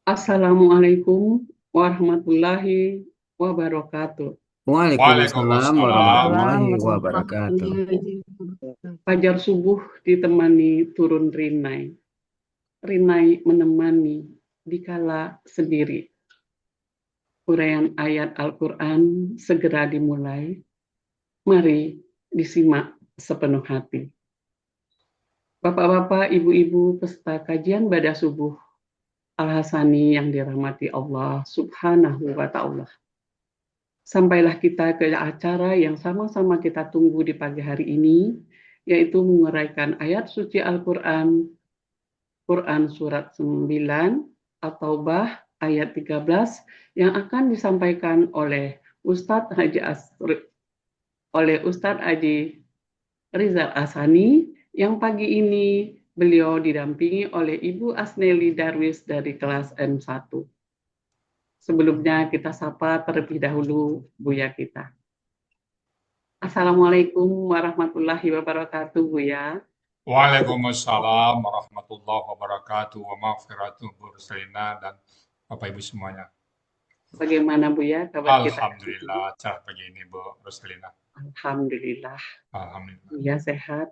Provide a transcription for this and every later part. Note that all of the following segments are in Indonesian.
Assalamualaikum warahmatullahi wabarakatuh. Waalaikumsalam Waalaikumsalam warahmatullahi wabarakatuh. warahmatullahi wabarakatuh. Fajar subuh ditemani turun rinai. Rinai menemani dikala sendiri. Uraian ayat Al-Quran segera dimulai. Mari disimak sepenuh hati. Bapak-bapak, ibu-ibu peserta kajian Badah Subuh Al-Hasani yang dirahmati Allah Subhanahu wa Ta'ala. Sampailah kita ke acara yang sama-sama kita tunggu di pagi hari ini, yaitu menguraikan ayat suci Al-Quran, Quran Surat 9, At-Taubah ayat 13, yang akan disampaikan oleh Ustadz Haji Rizal Asani, yang pagi ini beliau didampingi oleh Ibu Asneli Darwis dari kelas M1. Sebelumnya kita sapa terlebih dahulu Buya kita. Assalamualaikum warahmatullahi wabarakatuh, Buya. Waalaikumsalam warahmatullahi wabarakatuh wa maghfiratuh Bu Ruslina dan Bapak Ibu semuanya. Bagaimana Buya kabar kita? Alhamdulillah, cerah pagi ini Bu Ruslina. Alhamdulillah, Alhamdulillah. Buya sehat.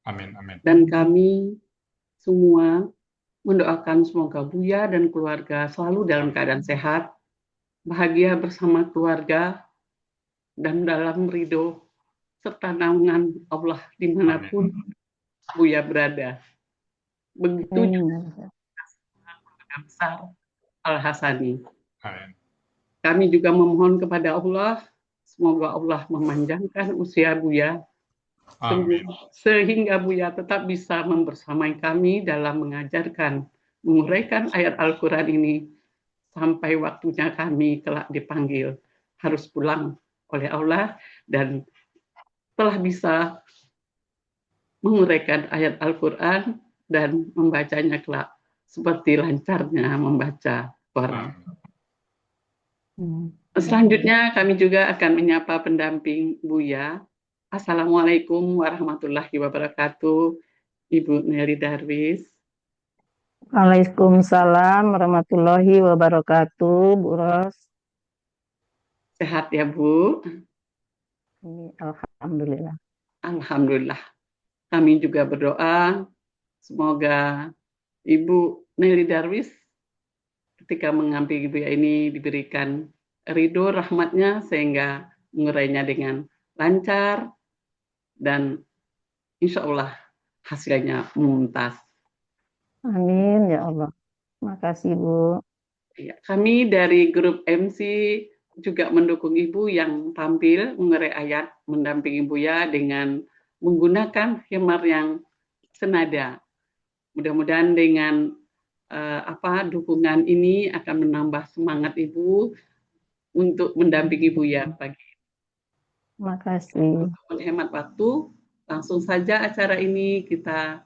Amin, amin. Dan kami semua mendoakan semoga Buya dan keluarga selalu dalam keadaan sehat, bahagia bersama keluarga, dan dalam ridho serta naungan Allah dimanapun Buya berada. Begitu juga keluarga besar Al-Hasani. Amin. Kami juga memohon kepada Allah, semoga Allah memanjangkan usia Buya, Amin. sehingga Buya tetap bisa membersamai kami dalam mengajarkan, menguraikan ayat Al-Quran ini, sampai waktunya kami kelak dipanggil harus pulang oleh Allah, dan telah bisa menguraikan ayat Al-Quran dan membacanya kelak seperti lancarnya membaca Quran. Selanjutnya kami juga akan menyapa pendamping Buya. Assalamualaikum warahmatullahi wabarakatuh, Ibu Neri Darwis. Waalaikumsalam warahmatullahi wabarakatuh, Bu Ros. Sehat ya Bu? Alhamdulillah. Alhamdulillah. Kami juga berdoa semoga Ibu Neri Darwis ketika mengambil Buya ini diberikan ridho rahmatnya sehingga mengurainya dengan lancar dan insya Allah hasilnya mumtaz. Amin ya Allah. Makasih Bu. Ya, kami dari grup MC juga mendukung Ibu yang tampil mengurai ayat mendampingi Buya dengan menggunakan khimar yang senada. Mudah-mudahan dengan dukungan ini akan menambah semangat Ibu untuk mendampingi Buya pagi. Makasih. Untuk menghemat waktu, langsung saja acara ini kita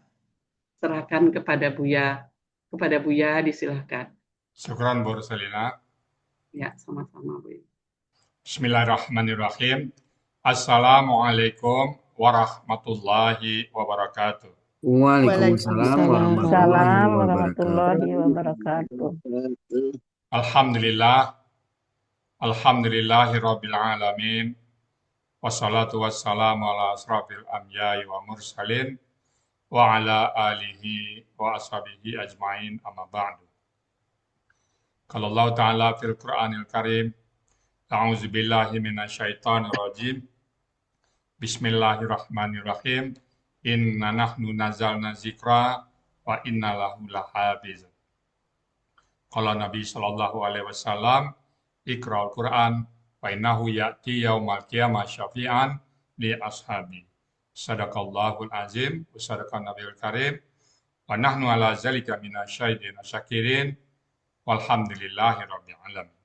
serahkan kepada Buya. Kepada Buya disilahkan. Syukran Bu Ruslina. Ya, sama-sama Bu. Bismillahirrahmanirrahim. Assalamualaikum warahmatullahi wabarakatuh. Waalaikumsalam warahmatullahi Waalaikumsalam wabarakatuh. warahmatullahi wabarakatuh. Alhamdulillah, alhamdulillahi rabbil alamin. Wassalatu wassalamu ala asrafil anbiya'i wa mursalin wa ala alihi wa ashabihi ajma'in amma ba'du. Qala Allah Ta'ala fil Qur'anil Karim, a'udzu billahi minasyaitonir rajim. Bismillahirrahmanirrahim. Inna nahnu nazzalna dzikra wa inna lahu lahafiz. Qala Nabi sallallahu alaihi wasallam, Iqra'ul Qur'an wa innahu ya'ti yaumal qiyamah syafi'an li ashabi. Sadaqallahul azim wa sadaqan nabiyul karim wa nahnu ala zalika minasyahidin syakirin walhamdulillahi rabbil alamin.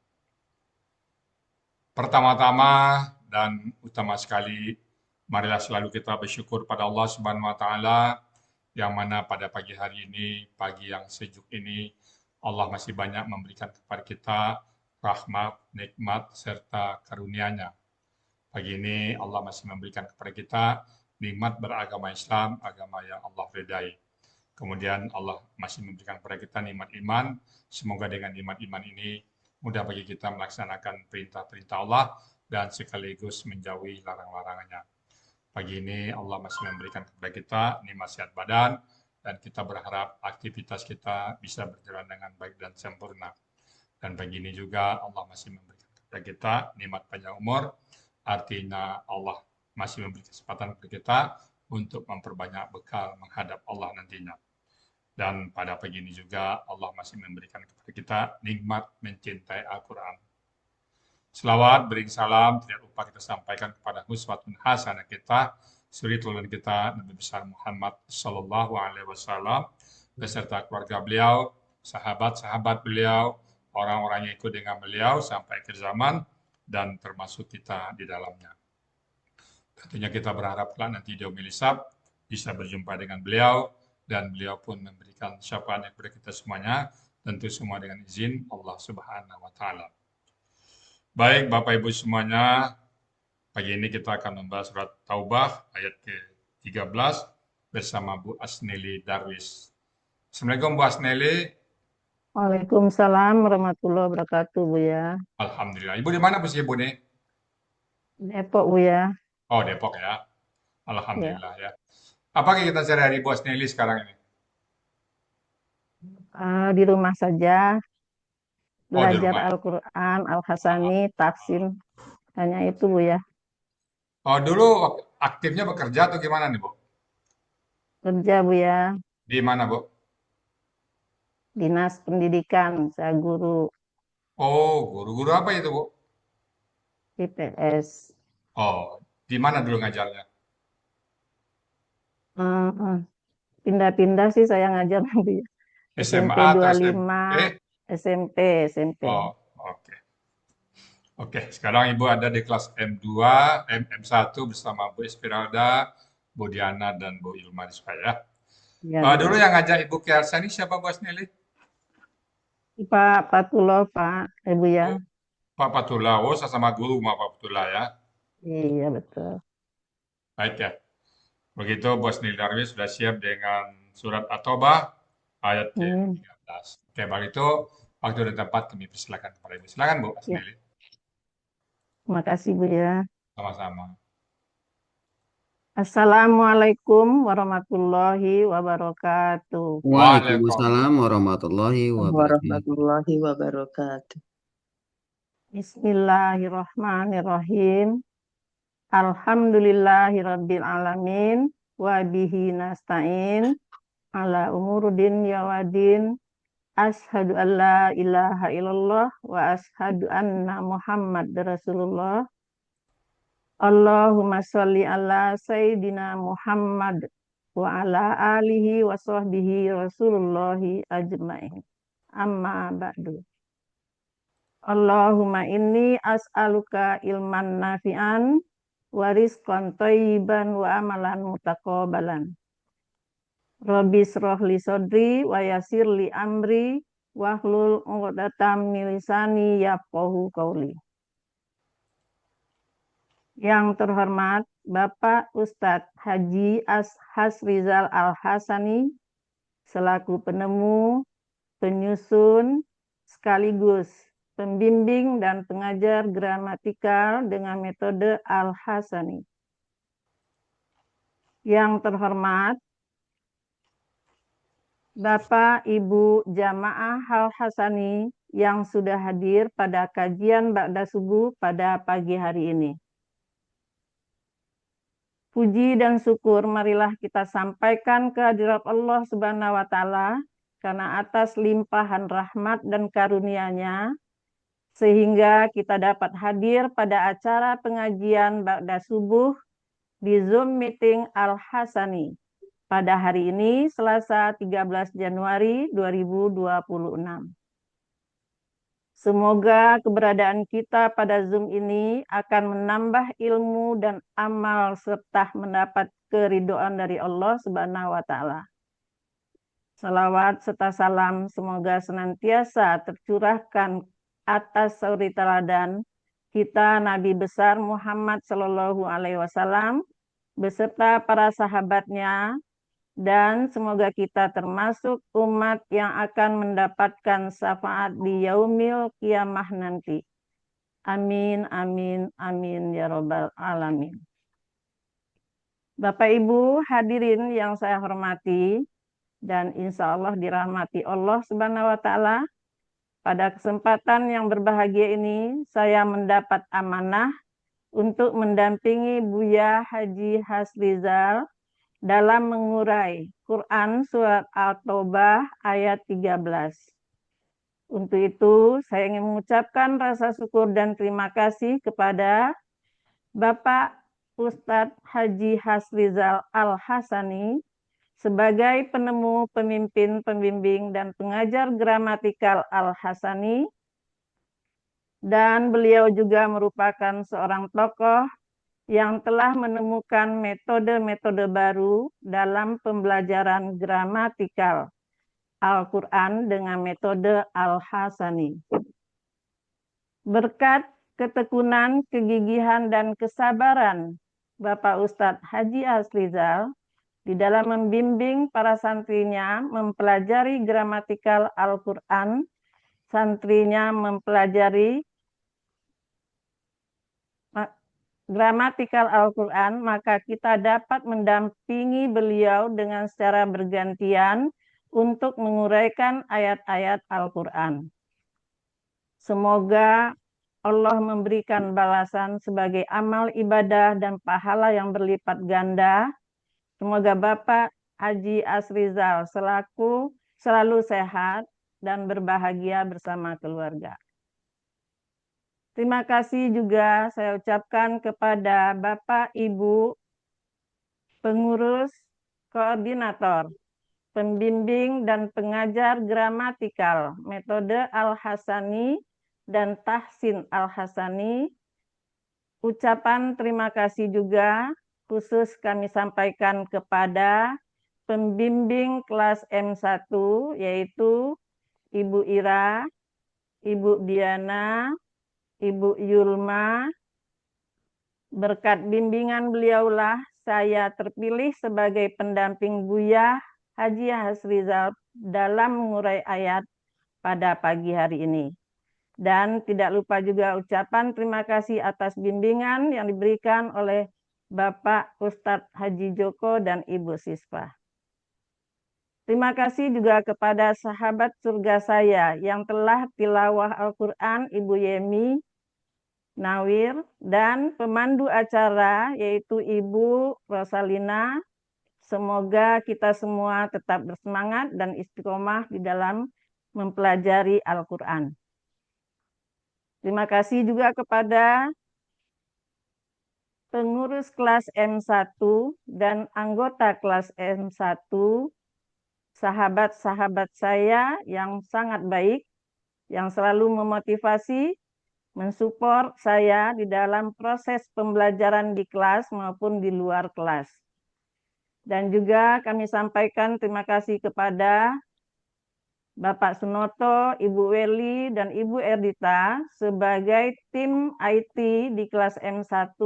Pertama-tama dan utama sekali, marilah selalu kita bersyukur pada Allah Subhanahu wa taala yang mana pada pagi hari ini, pagi yang sejuk ini, Allah masih banyak memberikan kepada kita rahmat, nikmat, serta karunia-Nya. Pagi ini Allah masih memberikan kepada kita nikmat beragama Islam, agama yang Allah ridai. Kemudian Allah masih memberikan kepada kita nikmat iman. Semoga dengan nikmat iman ini mudah bagi kita melaksanakan perintah-perintah Allah dan sekaligus menjauhi larang-larangannya. Pagi ini Allah masih memberikan kepada kita nikmat sehat badan dan kita berharap aktivitas kita bisa berjalan dengan baik dan sempurna. Dan pagi ini juga Allah masih memberikan kepada kita nikmat panjang umur, artinya Allah masih memberi kesempatan kepada kita untuk memperbanyak bekal menghadap Allah nantinya. Dan pada pagi ini juga Allah masih memberikan kepada kita nikmat mencintai Al-Quran. Selawat, beri salam, tidak lupa kita sampaikan kepada uswatun hasanah kita, suri teladan kita Nabi besar Muhammad Sallallahu Alaihi Wasallam beserta keluarga beliau, sahabat-sahabat beliau, orang-orang yang ikut dengan beliau sampai akhir zaman dan termasuk kita di dalamnya. Tentunya kita berharap nanti di Yaumil Hisab bisa berjumpa dengan beliau dan beliau pun memberikan syafaat kepada kita semuanya, tentu semua dengan izin Allah Subhanahu wa taala. Baik Bapak Ibu semuanya, pagi ini kita akan membahas surat Taubah ayat ke-13 bersama Bu Asneli Darwis. Assalamualaikum Bu Asneli. Waalaikumsalam warahmatullahi wabarakatuh, Buya. Alhamdulillah. Ibu di mana Bu sih Bu nih? Depok, Buya. Oh Depok ya. Ya. Alhamdulillah ya. Apa kita cari Bu Asneli sekarang ini? Di rumah saja, Oh di belajar rumah. Al-Quran, Al-Hasani, tafsir. Hanya itu, Buya. Oh dulu aktifnya bekerja atau gimana nih Bu? Kerja, Buya. Di mana Bu? Dinas Pendidikan, saya guru Oh guru-guru apa itu Bu? IPS. Oh di mana dulu ngajarnya? Eh, Pindah-pindah sih saya ngajar, Buya. SMP SMA atau 25, SMP? SMP. Oh oke. Oke, sekarang Ibu ada di kelas M2, M1 bersama Bu Espiralda, Bu Diana, dan Bu Ilma ya. Ya, Dulu Buya. yang ngajak Ibu ke Elsa ini siapa Bu Asneli? Pak Patullah, Pak, Buya. Oh, Pak Patullah, oh sama guru sama Pak Patullah ya. Iya, betul. Baik ya. Begitu Bu Asneli Darwis sudah siap dengan surat At-Taubah ayat ke-13. Oke, begitu waktu dan tempat kami persilakan kepada Ibu. Silakan Bu Ya. Asneli. Terima kasih, Buya. Sama-sama. Assalamualaikum warahmatullahi wabarakatuh. Waalaikumsalam warahmatullahi wabarakatuh. warahmatullahi wabarakatuh. Bismillahirrahmanirrahim. Alhamdulillahirabbil alamin wa bihi nasta'in ala umuruddin yawadin. Asyhadu an la ilaha illallah wa asyhadu anna Muhammad Rasulullah. Allahumma sholli ala Sayyidina Muhammad wa ala alihi wa sahbihi Rasulullahi ajma'in. Amma ba'du. Allahumma inni as'aluka ilman nafi'an wa rizqan thayyiban wa amalan mutaqabbalan. Rabbi shrah li sadri wa yassir li amri wahlul 'uqdatam min lisani yafqahu qawli. Yang terhormat Bapak Ustadz Haji Hasrizal Al-Hasani selaku penemu, penyusun, sekaligus pembimbing dan pengajar gramatikal dengan metode Al-Hasani. Yang terhormat Bapak Ibu Jamaah Al-Hasani yang sudah hadir pada kajian Ba'da Subuh pada pagi hari ini. Puji dan syukur marilah kita sampaikan kehadirat Allah Subhanahu wa taala karena atas limpahan rahmat dan karunia-Nya sehingga kita dapat hadir pada acara pengajian Ba'da Subuh di Zoom meeting Al-Hasani pada hari ini Selasa 13 Januari 2026. Semoga keberadaan kita pada Zoom ini akan menambah ilmu dan amal serta mendapat keridhaan dari Allah Subhanahu wa taala. Salawat serta salam semoga senantiasa tercurahkan atas suri teladan kita Nabi besar Muhammad Sallallahu Alaihi Wasallam beserta para sahabatnya dan semoga kita termasuk umat yang akan mendapatkan syafaat di yaumil kiamah nanti. Amin, amin, amin, ya robbal alamin. Bapak Ibu hadirin yang saya hormati, dan insya Allah dirahmati Allah Subhanahu wa Ta'ala, pada kesempatan yang berbahagia ini saya mendapat amanah untuk mendampingi Buya Haji Hasrizal dalam mengurai Quran Surat At-Taubah ayat 13. Untuk itu, saya ingin mengucapkan rasa syukur dan terima kasih kepada Bapak Ustadz Haji Hasrizal Al-Hasani sebagai penemu, pemimpin, pembimbing, dan pengajar gramatikal Al-Hasani, dan beliau juga merupakan seorang tokoh yang telah menemukan metode-metode baru dalam pembelajaran gramatikal Al-Quran dengan metode Al-Hasani. Berkat ketekunan, kegigihan, dan kesabaran Bapak Ustadz Haji Hasrizal di dalam membimbing para santrinya mempelajari gramatikal Al-Quran, santrinya mempelajari gramatikal Al-Quran, maka kita dapat mendampingi beliau dengan secara bergantian untuk menguraikan ayat-ayat Al-Quran. Semoga Allah memberikan balasan sebagai amal ibadah dan pahala yang berlipat ganda. Semoga Bapak Haji Hasrizal selalu sehat dan berbahagia bersama keluarga. Terima kasih juga saya ucapkan kepada Bapak, Ibu, pengurus, koordinator, pembimbing, dan pengajar gramatikal, metode Al-Hasani dan Tahsin Al-Hasani. Ucapan terima kasih juga khusus kami sampaikan kepada pembimbing kelas M1, yaitu Ibu Ira, Ibu Diana, Ibu Yulma. Berkat bimbingan beliaulah saya terpilih sebagai pendamping Buya Haji Hasrizal dalam mengurai ayat pada pagi hari ini. Dan tidak lupa juga ucapan terima kasih atas bimbingan yang diberikan oleh Bapak Ustadz Haji Joko dan Ibu Siswa. Terima kasih juga kepada sahabat surga saya yang telah tilawah Al-Quran, Ibu Yemi Nawir, dan pemandu acara yaitu Ibu Rosalina. Semoga kita semua tetap bersemangat dan istiqomah di dalam mempelajari Al-Quran. Terima kasih juga kepada pengurus kelas M1 dan anggota kelas M1, sahabat-sahabat saya yang sangat baik, yang selalu memotivasi, mensupport saya di dalam proses pembelajaran di kelas maupun di luar kelas. Dan juga kami sampaikan terima kasih kepada Bapak Sunoto, Ibu Weli, dan Ibu Erdita sebagai tim IT di kelas M1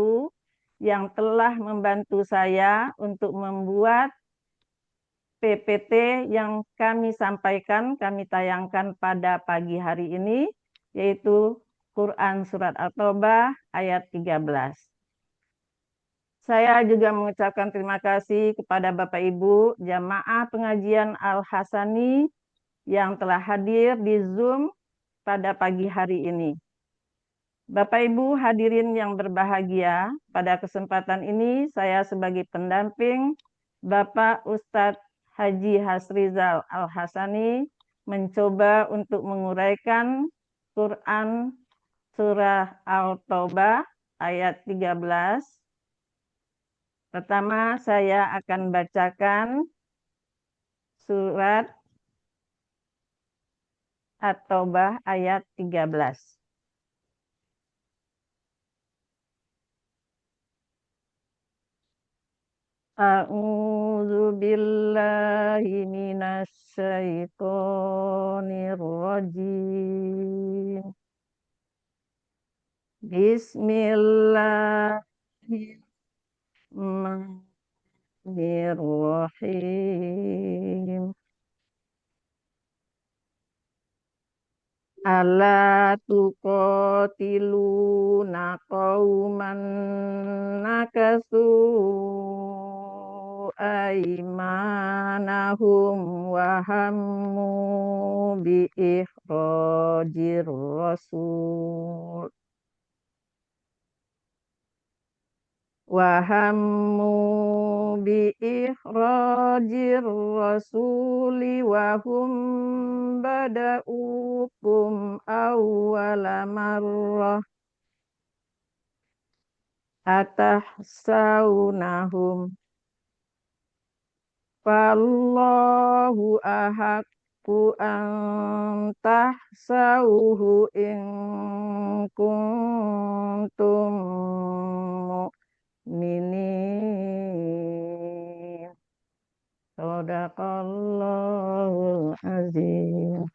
yang telah membantu saya untuk membuat PPT yang kami sampaikan, kami tayangkan pada pagi hari ini, yaitu Quran Surat At-Taubah ayat 13. Saya juga mengucapkan terima kasih kepada Bapak Ibu jamaah pengajian Al-Hasani yang telah hadir di Zoom pada pagi hari ini. Bapak Ibu hadirin yang berbahagia, pada kesempatan ini saya sebagai pendamping Bapak Ustadz Haji Hasrizal Al-Hasani mencoba untuk menguraikan Quran Surah Al-Taubah ayat 13. Pertama saya akan bacakan surat At-Taubah ayat 13. A'udzu billahi minasy syaithanir rajim. Bismillahirrahmanirrahim. Bismillahirrahmanirrahim. Ala tuqatiluna qauman nakasu aimanahum wa hammu bi ikhrajir rasul bi ikhrajir rasuli wa hum bada'ukum awwala marrah atahsawnahum fallahu ahaqqu an tahsawhu in kuntum mu'minin. Sadaqallahul azim.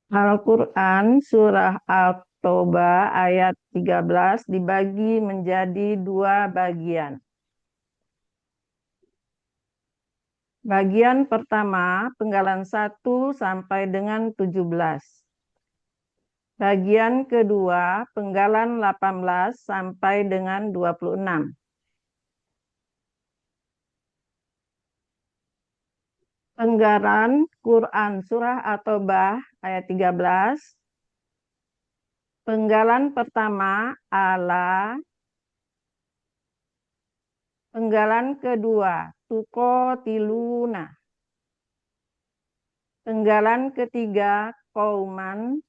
Al-Quran Surah At-Taubah ayat 13 dibagi menjadi dua bagian. Bagian pertama penggalan 1 sampai dengan 17. Bagian kedua penggalan 18 sampai dengan 26. Penggalan Quran Surah At-Taubah ayat 13. Penggalan pertama ala. Penggalan kedua tuqatiluna. Penggalan ketiga qauman.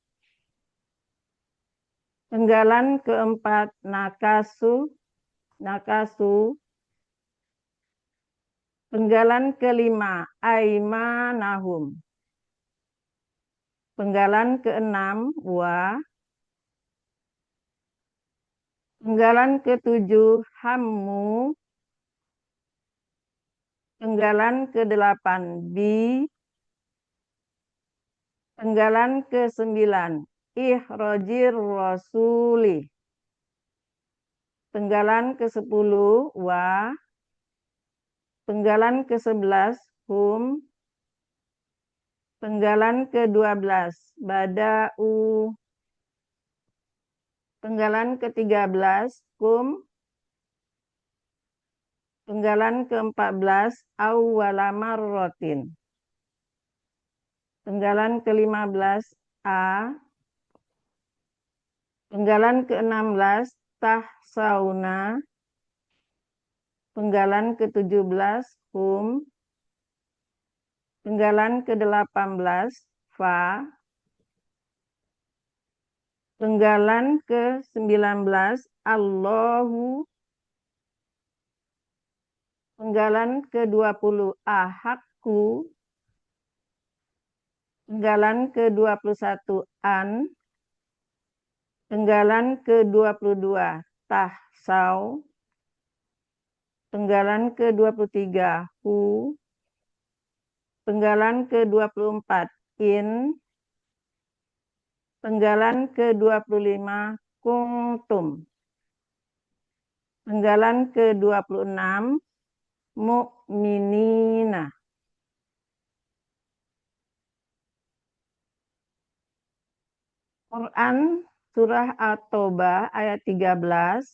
Penggalan keempat nakasu. Penggalan kelima aimanahum. Penggalan keenam wa. Penggalan ketujuh hammu. Penggalan ke-8 bi. Penggalan ke-9 ikhrajir rasuli. Penggalan ke-10 wa. Penggalan ke-11 hum. Penggalan ke-12 bada'u. Penggalan ke-13 kum. Penggalan ke-14 awwala marratin. Penggalan ke-15 a. Penggalan ke-16 tahsauna. Penggalan ke-17 hum. Penggalan ke-18 fa. Penggalan ke-19 Allahu. Penggalan ke-20 ahakku. Penggalan ke-21 an. Penggalan ke-22 tahsaw. Penggalan ke-23 hu. Penggalan ke-24 in. Penggalan ke-25 kuntum. Penggalan ke-26 mu'minina. Quran Surah At-Taubah ayat 13,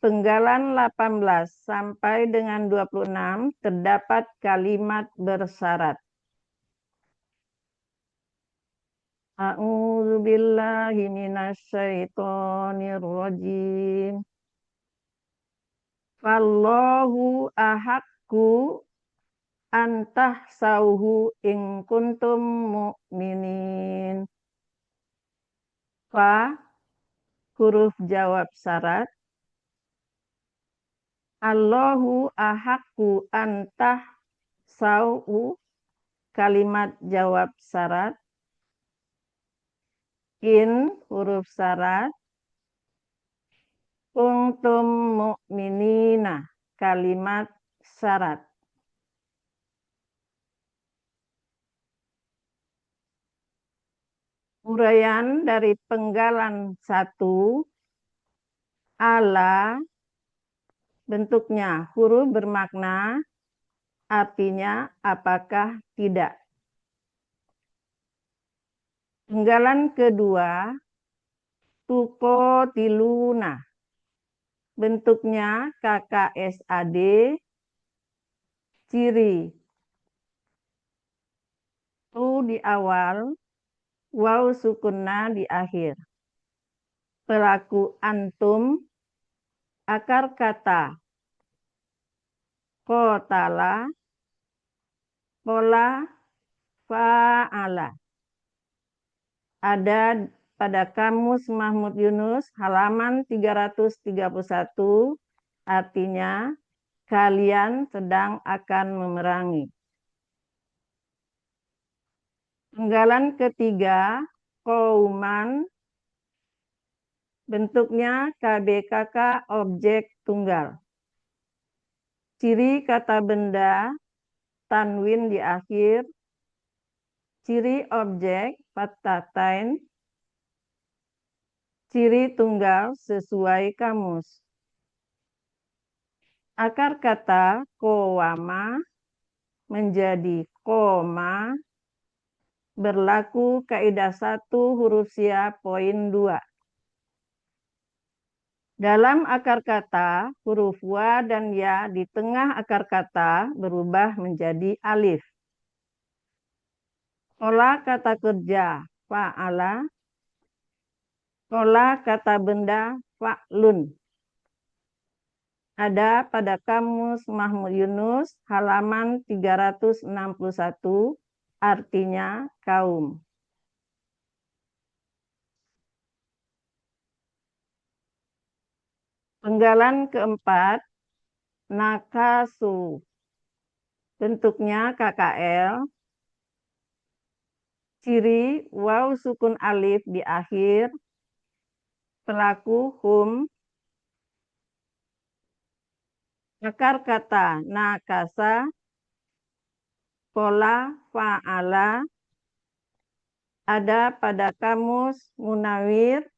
penggalan 18 sampai dengan 26 terdapat kalimat bersyarat. A'udzu billahi minasyaitonir rajim. Wallahu ahaqqu antahsauhu in kuntum mu'minin. Fa huruf jawab syarat. Allahu ahaqqu antahsauhu kalimat jawab syarat. In huruf syarat. Kuntum mu'minina kalimat syarat. Uraian dari penggalan 1 Ala bentuknya huruf bermakna, artinya apakah tidak. Penggalan kedua, tukotiluna. Bentuknya KKSAD, ciri tu di awal, waw sukunna di akhir. Pelaku antum, akar kata qotala, qola, fa'ala. Ada pada Kamus Mahmud Yunus halaman 331, artinya kalian sedang akan memerangi. Penggalan ketiga, qauman, bentuknya KBKK objek tunggal. Ciri kata benda, tanwin di akhir. Ciri objek, fattatain. Ciri tunggal sesuai kamus. Akar kata kowama menjadi koma, berlaku kaidah 1 huruf sia poin 2. Dalam akar kata, huruf wa dan ya di tengah akar kata berubah menjadi alif. Pola kata kerja, fa'ala. Pola kata benda, fa'lun. Ada pada Kamus Mahmud Yunus, halaman 361, artinya kaum. Penggalan keempat, nakasu. Bentuknya KKL. Ciri waw sukun alif di akhir. Pelaku hum. Akar kata nakasa. Pola fa'ala. Ada pada Kamus Munawir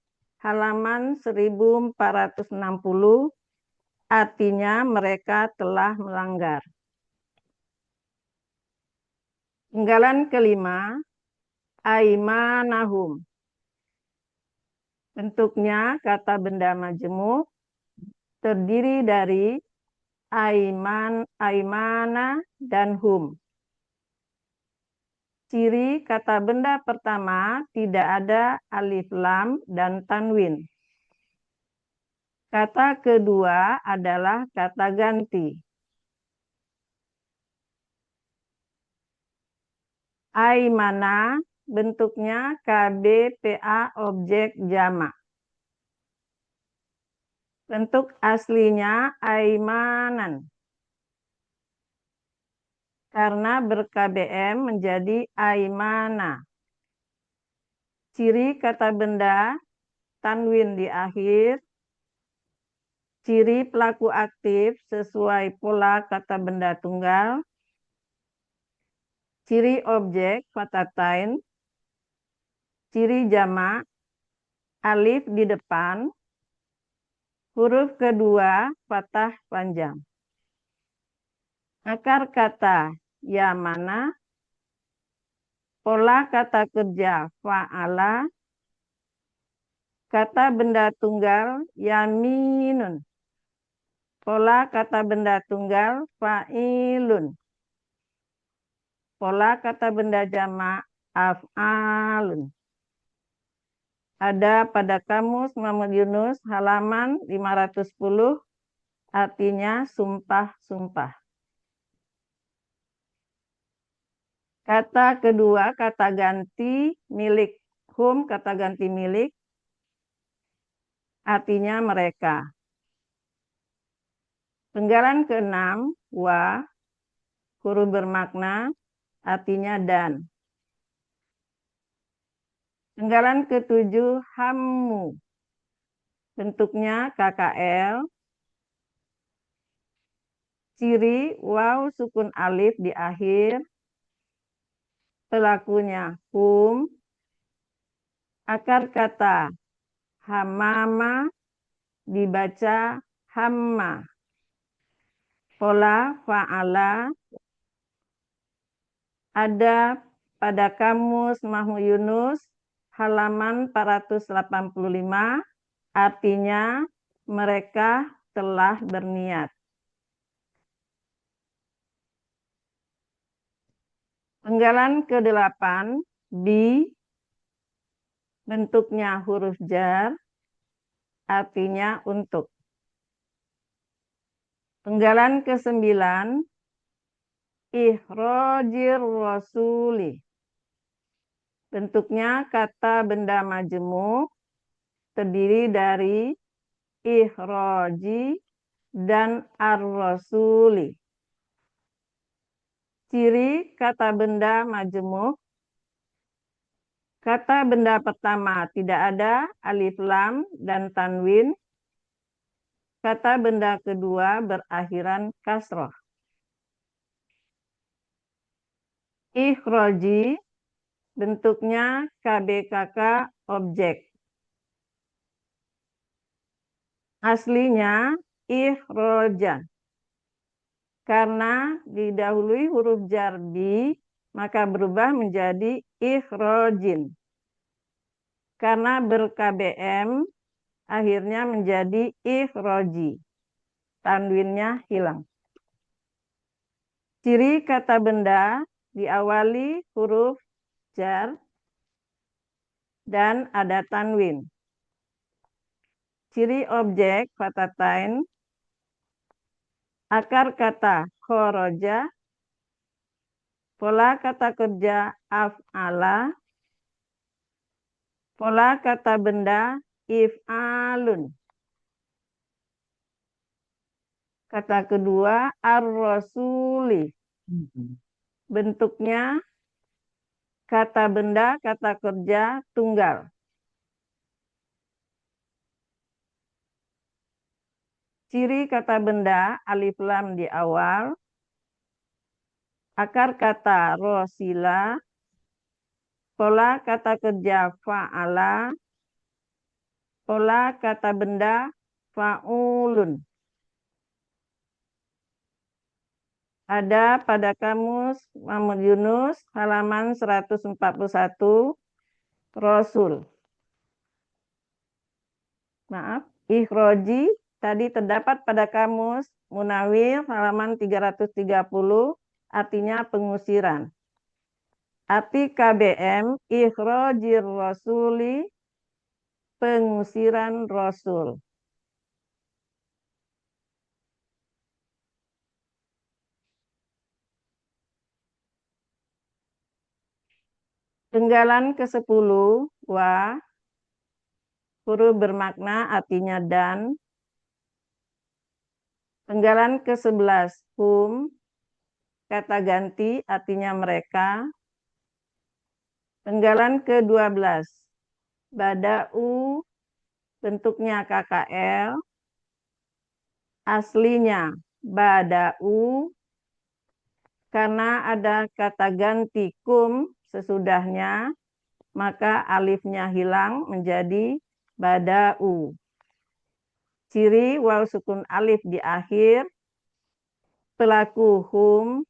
halaman 1460, artinya mereka telah melanggar. Penggalan kelima, aimanahum. Bentuknya kata benda majemuk, terdiri dari aiman, aimana, dan hum. Ciri kata benda pertama tidak ada alif lam dan tanwin. Kata kedua adalah kata ganti. Aimana bentuknya KBPA objek jamak. Bentuk aslinya aimanan. Karena ber-KBM menjadi aimana. Ciri kata benda, tanwin di akhir. Ciri pelaku aktif sesuai pola kata benda tunggal. Ciri objek, fatatain. Ciri jamak, alif di depan. Huruf kedua, fathah panjang. Akar kata, ya mana. Pola kata kerja, fa'ala. Kata benda tunggal, yaminun. Pola kata benda tunggal, fa'ilun. Pola kata benda jamak, af'alun. Ada pada Kamus Mahmud Yunus halaman 510, artinya sumpah-sumpah. Kata kedua, kata ganti milik hum, kata ganti milik, artinya mereka. Penggalan keenam, wa, huruf bermakna, artinya dan. Penggalan ketujuh, hammu. Bentuknya KKL. Ciri waw sukun alif di akhir. Pelakunya hum. Akar kata hamama. dibaca hamma. Pola fa'ala ada pada kamus Mahmud Yunus halaman 485, artinya mereka telah berniat. Penggalan ke-8, bi, bentuknya huruf jar, artinya untuk. Penggalan ke-9, ikhrajir rasuli. Bentuknya kata benda majemuk, terdiri dari ikhraji dan ar-rasuli. Ciri kata benda majemuk. Kata benda pertama tidak ada alif lam dan tanwin. Kata benda kedua berakhiran kasroh. Ikhraji bentuknya KBKK objek. Aslinya ikhroja. Karena didahului huruf jar bi, maka berubah menjadi ikhrojin. Karena ber-KBM, akhirnya menjadi ikhroji. Tanwinnya hilang. Ciri kata benda diawali huruf jar dan ada tanwin. Ciri objek fatatain, akar kata khoroja, pola kata kerja af'ala, pola kata benda if'alun. Kata kedua ar-rasuli. Bentuknya kata benda, kata kerja tunggal. Ciri kata benda alif lam di awal. Akar kata rosila. Pola kata kerja fa'ala. Pola kata benda fa'ulun. Ada pada kamus Mahmud Yunus halaman 141 Rasul. Maaf, ikhroji tadi terdapat pada kamus Munawir halaman 330, artinya pengusiran. Arti KBM ikhrojir rasuli, pengusiran Rasul. Penggalan ke-10, wa, huruf bermakna artinya dan. Penggalan ke-11, hum, kata ganti artinya mereka. Penggalan ke-12, bada'u, bentuknya KKL. Aslinya bada'u, karena ada kata ganti kum sesudahnya, maka alifnya hilang menjadi bada'u. Ciri waw sukun alif di akhir, pelaku hum,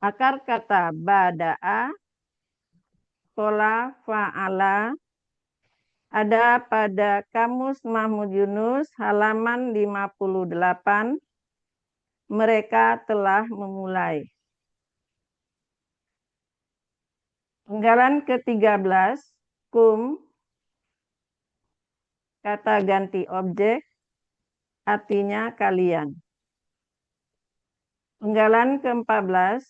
akar kata bada'a, pola fa'ala, ada pada kamus Mahmud Yunus halaman 58, mereka telah memulai. Penggalan ke-13, kum, kata ganti objek, artinya kalian. Penggalan ke-14,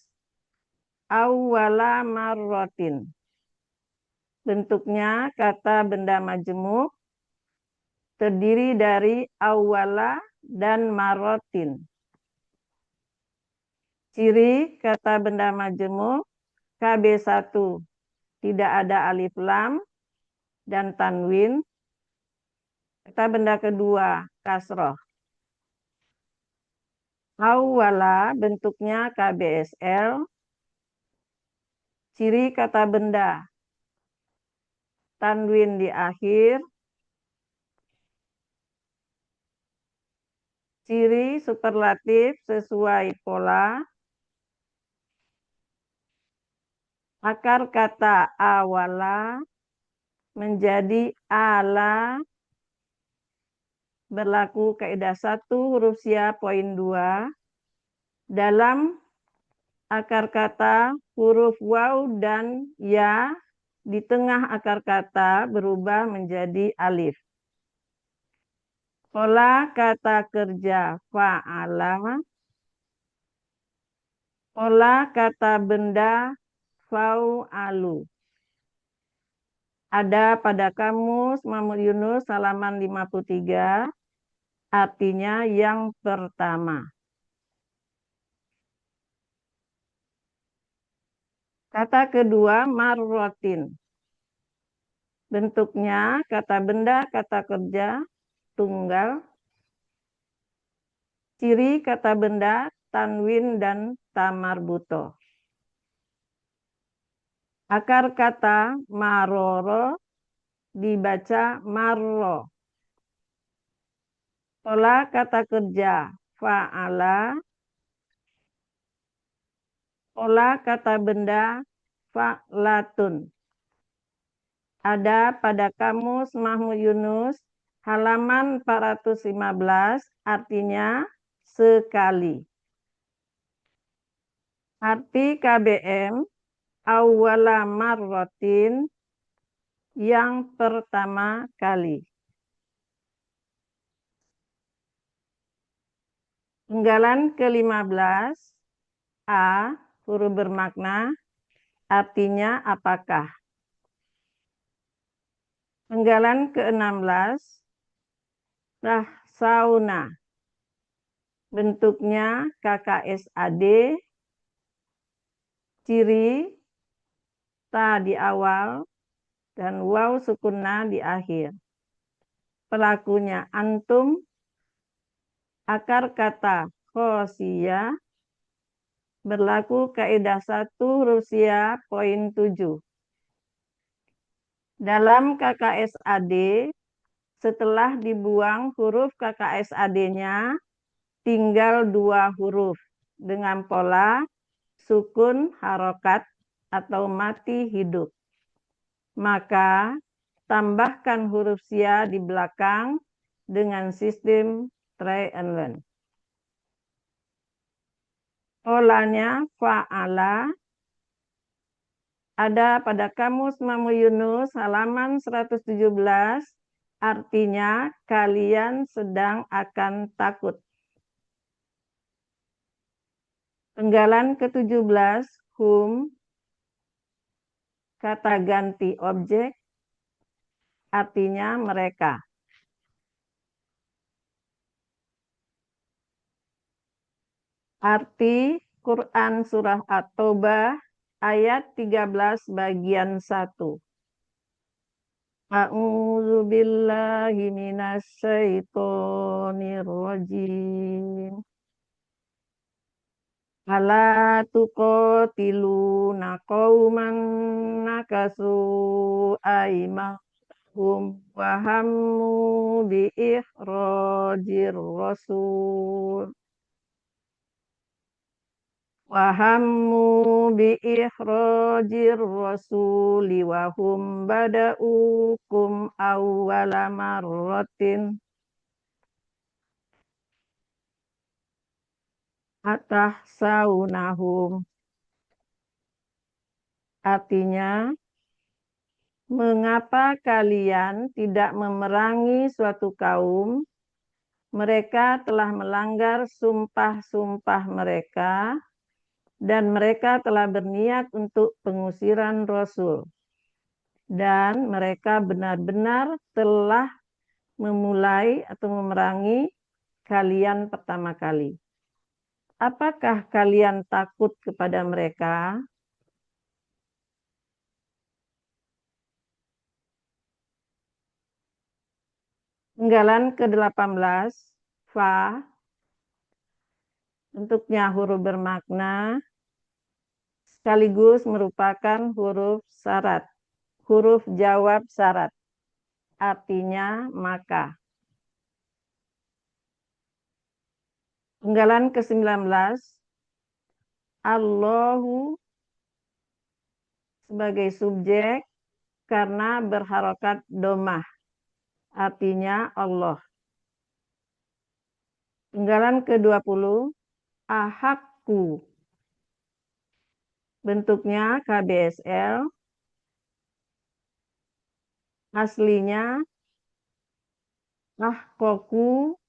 awwala marrotin. Bentuknya kata benda majemuk, terdiri dari awwala dan marrotin. Ciri kata benda majemuk, KB1, tidak ada alif lam dan tanwin. Kata benda kedua, kasroh. Awwala bentuknya KBSL. Ciri kata benda, tanwin di akhir. Ciri superlatif sesuai pola. Akar kata awala menjadi ala, berlaku kaidah 1 huruf sia poin 2. Dalam akar kata huruf waw dan ya di tengah akar kata berubah menjadi alif. Pola kata kerja fa'ala. Pola kata benda fa'alu. Ada pada kamus Muhammad Yunus halaman 53, artinya yang pertama. Kata kedua marrotin. Bentuknya kata benda, kata kerja, tunggal. Ciri kata benda, tanwin dan tamarbuto. Akar kata maroro dibaca marro. Pola kata kerja fa'ala. Pola kata benda fa'latun. Ada pada kamus Mahmud Yunus halaman 415, artinya sekali. Arti KBM awwala marrotin, yang pertama kali. Penggalan ke-15 A, huruf bermakna, artinya apakah. Penggalan ke-16 sauna. Bentuknya KKSAD. Ciri ta di awal dan waw sukunna di akhir. Pelakunya antum. Akar kata khosiyah. Berlaku kaidah 1 huruf sia poin 7. Dalam KKSAD, setelah dibuang huruf KKSAD-nya, tinggal 2 huruf dengan pola sukun harokat atau mati hidup. Maka tambahkan huruf sia di belakang dengan sistem try and learn. Polanya fa'ala ada pada kamus Muhammad Yunus halaman 117, artinya kalian sedang akan takut. Penggalan ke-17 hum, kata ganti objek, artinya mereka. Arti Quran surah At-Taubah ayat 13 bagian 1. A'udzu billahi minasyaitonir rajim. Ala tuqatiluna qauman nakasu aimahum wa hammu bi ikhrajir rasul. Wahammu bi ikhrajir rasuli wa hum bada'ukum awwala marratin atahsaunahum. Artinya, mengapa kalian tidak memerangi suatu kaum? Mereka telah melanggar sumpah-sumpah mereka, dan mereka telah berniat untuk pengusiran Rasul. Dan mereka benar-benar telah memulai atau memerangi kalian pertama kali. Apakah kalian takut kepada mereka? Penggalan ke-18 fa, bentuknya huruf bermakna sekaligus merupakan huruf syarat, huruf jawab syarat, artinya maka. Penggalan ke-19, Allahu sebagai subjek karena berharokat domah, artinya Allah. Penggalan ke-20, ahakku, bentuknya KBSL, aslinya ahkoku,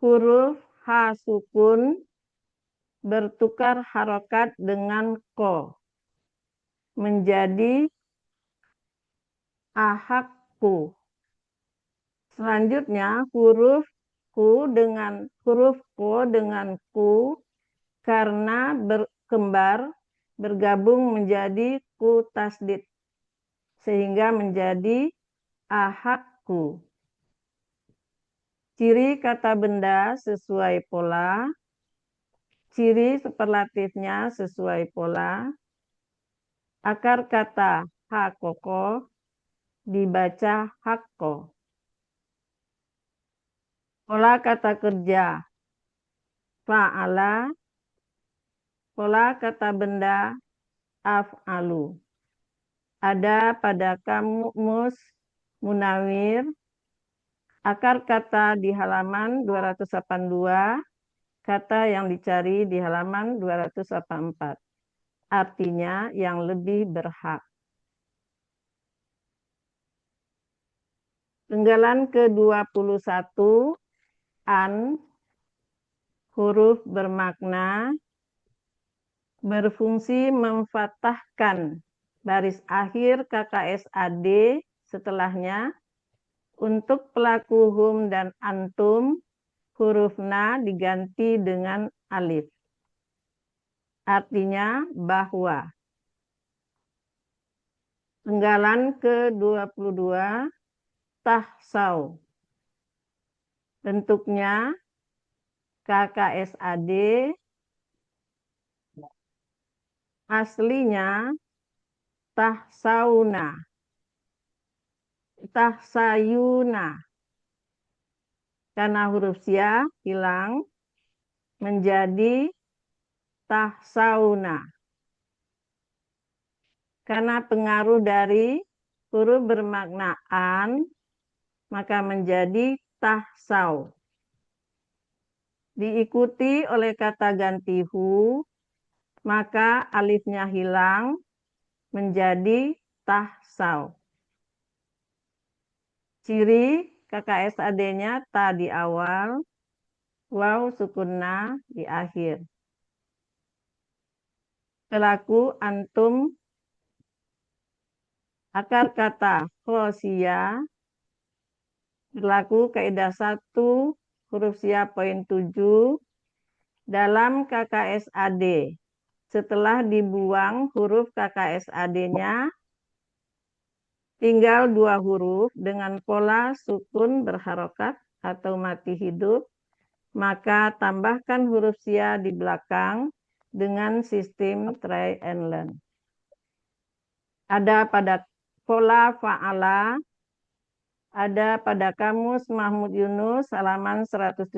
huruf H sukun bertukar harokat dengan ko menjadi ahakku. Selanjutnya huruf ko dengan ku karena berkembar bergabung menjadi ku tasdid sehingga menjadi ahakku. Ciri kata benda sesuai pola, ciri superlatifnya sesuai pola, akar kata hakoko dibaca hakko. Pola kata kerja fa'ala, pola kata benda af'alu. Ada pada kamus Munawir, akar kata di halaman 282, kata yang dicari di halaman 284. Artinya yang lebih berhak. Penggalan ke-21, an, huruf bermakna, berfungsi memfathahkan baris akhir KKSAD setelahnya. Untuk pelaku hum dan antum, huruf na diganti dengan alif. Artinya bahwa. Penggalan ke-22, tahsau. Bentuknya KKSAD, aslinya tahsauna, tahsayuna. Karena huruf sia hilang menjadi tahsauna. Karena pengaruh dari huruf bermakna an, maka menjadi tahsau. Diikuti oleh kata ganti hu, maka alifnya hilang menjadi tahsau. Ciri KKSAD-nya ta di awal, waw sukunna di akhir. Pelaku antum, akar kata khosia, berlaku kaidah 1 huruf sia poin 7 dalam KKSAD. Setelah dibuang huruf KKSAD-nya, tinggal 2 huruf dengan pola sukun berharokat atau mati hidup, maka tambahkan huruf sia di belakang dengan sistem try and learn. Ada pada pola fa'ala, ada pada kamus Mahmud Yunus halaman 117,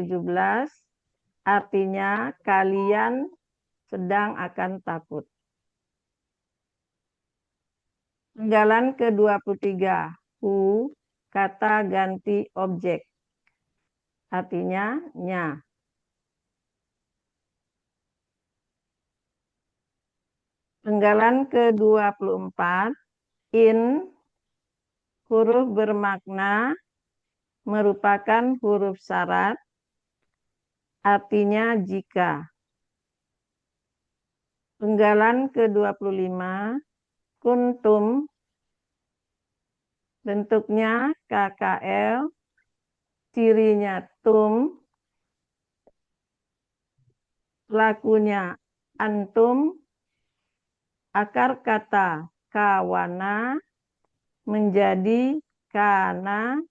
artinya kalian sedang akan takut. Penggalan ke-23, hu, kata ganti objek. Artinya nya. Penggalan ke-24, in, huruf bermakna merupakan huruf syarat, artinya jika. Penggalan ke-25, kuntum, bentuknya KKL, cirinya tum, lakunya antum, akar kata kawana menjadi kana,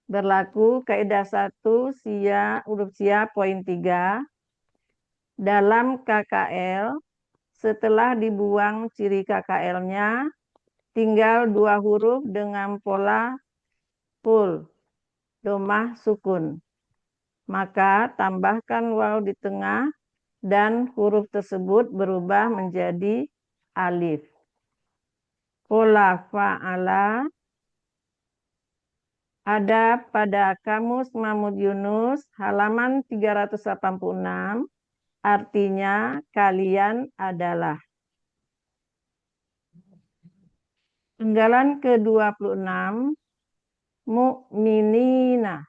berlaku kaidah 1 sia huruf sia poin 3 dalam KKL. Setelah dibuang ciri KKL-nya, tinggal 2 huruf dengan pola full, domah sukun. maka tambahkan waw di tengah dan huruf tersebut berubah menjadi alif. Qala fa'ala ada pada Kamus Mahmud Yunus halaman 386, artinya kalian adalah. Penggalan ke-26, mu'minina.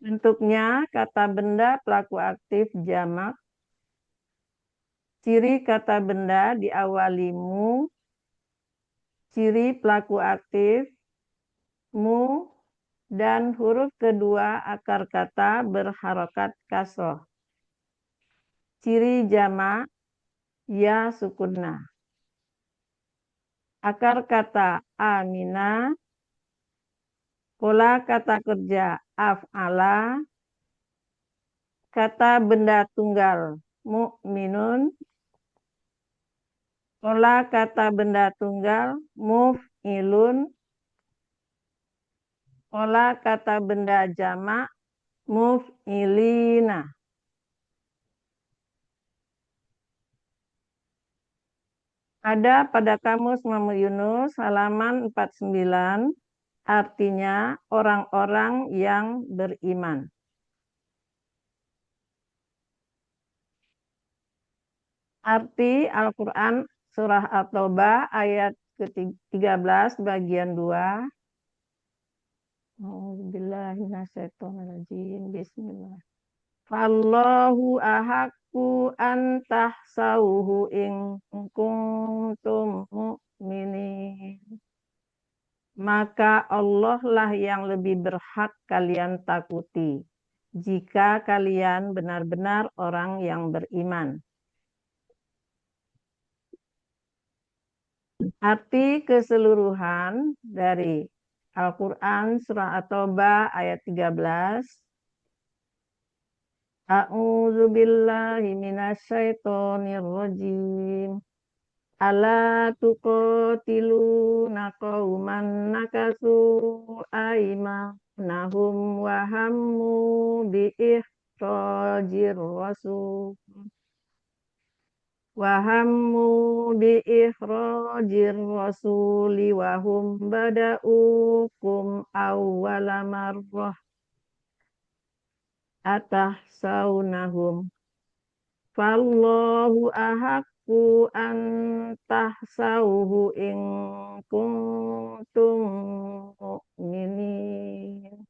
Bentuknya kata benda pelaku aktif jamak. Ciri kata benda diawali mu. Ciri pelaku aktif mu. Dan huruf kedua akar kata berharokat kasroh. Ciri jamak ya sukunna. Akar kata amina. Pola kata kerja af'ala. Kata benda tunggal mu'minun. Pola kata benda tunggal muf'ilun. Pola kata benda jamak muf'ilina. Ada pada Kamus Mahmud Yunus halaman 49, artinya orang-orang yang beriman. Arti Al-Quran surah At-Taubah ayat ke-13 bagian 2. A'udzubillahiminasyaitonirrajim. Bismillah. Fallahu ahaqqu an tahsauhu in kuntum mu'minin. Maka Allah lah yang lebih berhak kalian takuti jika kalian benar-benar orang yang beriman. Arti keseluruhan dari Al-Quran surah At-Taubah ayat 13. A'udzu billahi minasyaitonir rajim. Ala tuqatiluna qauman nakasu aymanahum wa hammu bi ikhrajir rasul. Wahammu bi ikhrajir rasuli wahum bada'ukum awwala marrah atahsawnahum fallahu ahaqqu an tahsauhu in kuntum mu'minin.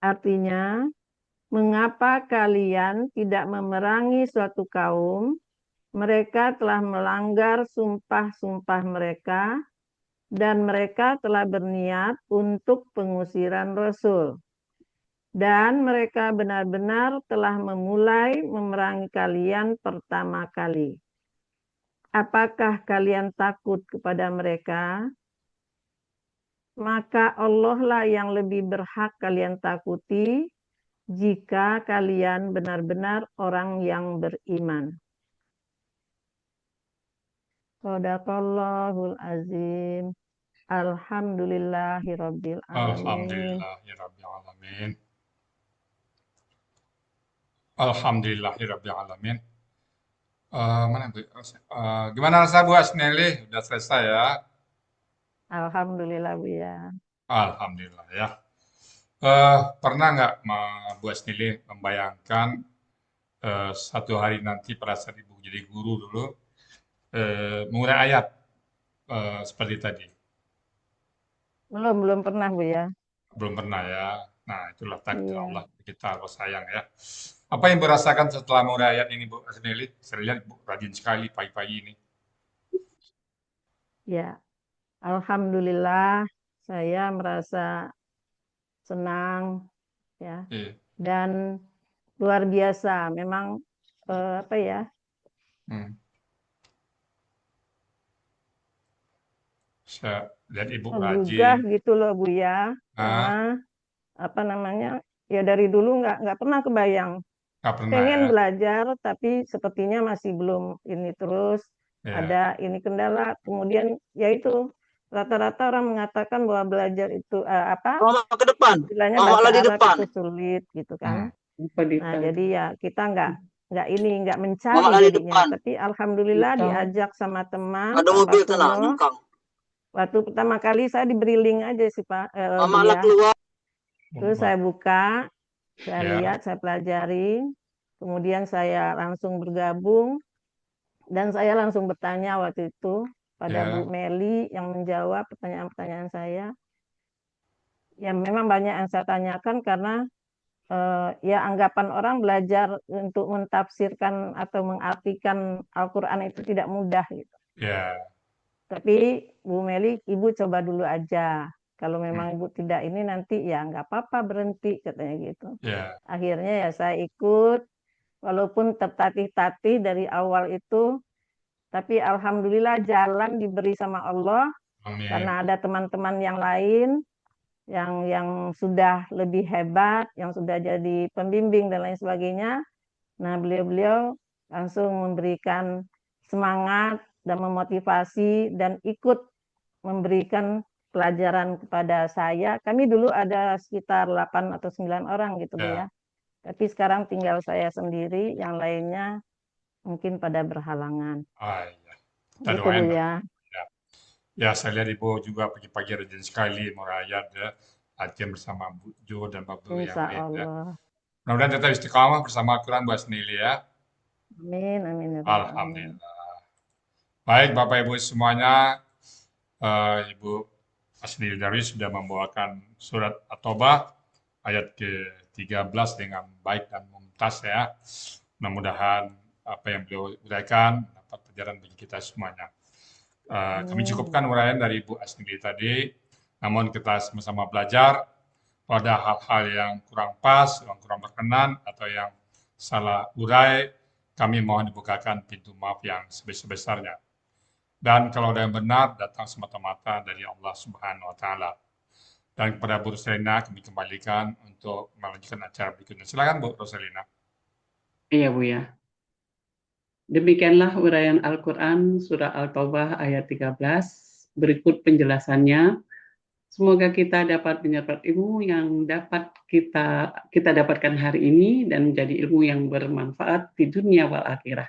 Artinya, mengapa kalian tidak memerangi suatu kaum? Mereka telah melanggar sumpah-sumpah mereka, dan mereka telah berniat untuk pengusiran Rasul. Dan mereka benar-benar telah memulai memerangi kalian pertama kali. Apakah kalian takut kepada mereka? Maka Allah lah yang lebih berhak kalian takuti, jika kalian benar-benar orang yang beriman. Shadaqallahul azim. Alhamdulillahirabbil alamin. Alhamdulillahirabbil alamin. Alhamdulillahirabbil alamin. Mana Bu? Gimana rasa Bu Asneli? Udah selesai ya? Alhamdulillah Bu ya. Alhamdulillah ya. Pernah nggak Bu Asneli membayangkan satu hari nanti pada saat Ibu jadi guru dulu mengurai ayat seperti tadi? Belum pernah Bu ya. Belum pernah ya. Nah, itulah takdir Iya. Allah kita harus sayang ya. Apa yang Ibu rasakan setelah mengurai ayat ini Bu Asneli? Saya lihat Ibu rajin sekali pagi-pagi ini. Ya. Alhamdulillah saya merasa senang ya. Iya. Dan luar biasa memang apa ya? Saya lihat Ibu Menggugah rajin. gitu loh Bu ya. Karena apa namanya? Ya dari dulu nggak pernah kebayang. Nggak pernah Pengen ya. belajar tapi sepertinya masih belum ini terus Ya. ada ini kendala. Kemudian ya itu rata-rata orang mengatakan bahwa belajar itu Mama ke depan. istilahnya Mama bahasa lah di Arab depan. itu sulit gitu kan. Apa Nah, jadi ya kita nggak Mama mencari lah di jadinya, depan. tapi alhamdulillah Betul. diajak sama teman Ada Pak mobil tenang, Fatullah. nyengkang. Waktu pertama kali saya diberi link aja sih Pak, Mama lah dia. keluar. Terus saya buka, saya Ya. lihat, saya pelajari, kemudian saya langsung bergabung dan saya langsung bertanya waktu itu pada Ya. Bu Meli yang menjawab pertanyaan-pertanyaan saya. Ya memang banyak yang saya tanyakan karena ya anggapan orang belajar untuk mentafsirkan atau mengartikan Al-Quran itu tidak mudah gitu. Ya. Tapi Bu Meli, Ibu coba dulu aja. Kalau memang Ibu tidak ini nanti ya nggak apa-apa berhenti katanya gitu. Ya. Akhirnya ya saya ikut, walaupun tertatih-tatih dari awal itu, tapi alhamdulillah jalan diberi sama Allah Amin. karena ada teman-teman yang lain yang sudah lebih hebat, yang sudah jadi pembimbing dan lain sebagainya. Nah, beliau-beliau langsung memberikan semangat dan memotivasi dan ikut memberikan pelajaran kepada saya. Kami dulu ada sekitar 8 atau 9 orang gitu Bu ya. Tapi sekarang tinggal saya sendiri, yang lainnya mungkin pada berhalangan. Ah, ya. Kita Gitu Bu doain. ya. Ya, saya lihat Ibu juga pagi-pagi rajin sekali merayat ya, latihan bersama Bu Jo dan Bapak yang Insya lain ya. Allah. Mudah-mudahan tetap istiqamah bersama Al-Quran Bu Asnili ya. Amin, amin ya Rabbal alamin. Alhamdulillah. Baik Bapak Ibu semuanya, Ibu Asnili Darwis sudah membawakan surat At-Taubah ayat ke-13 dengan baik dan mumtaz ya. Mudah-mudahan apa yang beliau uraikan dapat pelajaran bagi kita semuanya. Kami cukupkan uraian dari Ibu Asnili tadi, namun kita sama-sama belajar pada hal-hal yang kurang pas, yang kurang berkenan, atau yang salah urai, kami mohon dibukakan pintu maaf yang sebesar-besarnya. Dan kalau ada yang benar, datang semata-mata dari Allah Subhanahu wa Ta'ala. Dan kepada Bu Rosalina kami kembalikan untuk melanjutkan acara berikutnya. Silakan Bu Rosalina. Iya Bu ya. Demikianlah uraian Al-Quran surah Al-Taubah ayat 13. Berikut penjelasannya. Semoga kita dapat menyerap ilmu yang dapat kita dapatkan hari ini dan menjadi ilmu yang bermanfaat di dunia wal akhirah.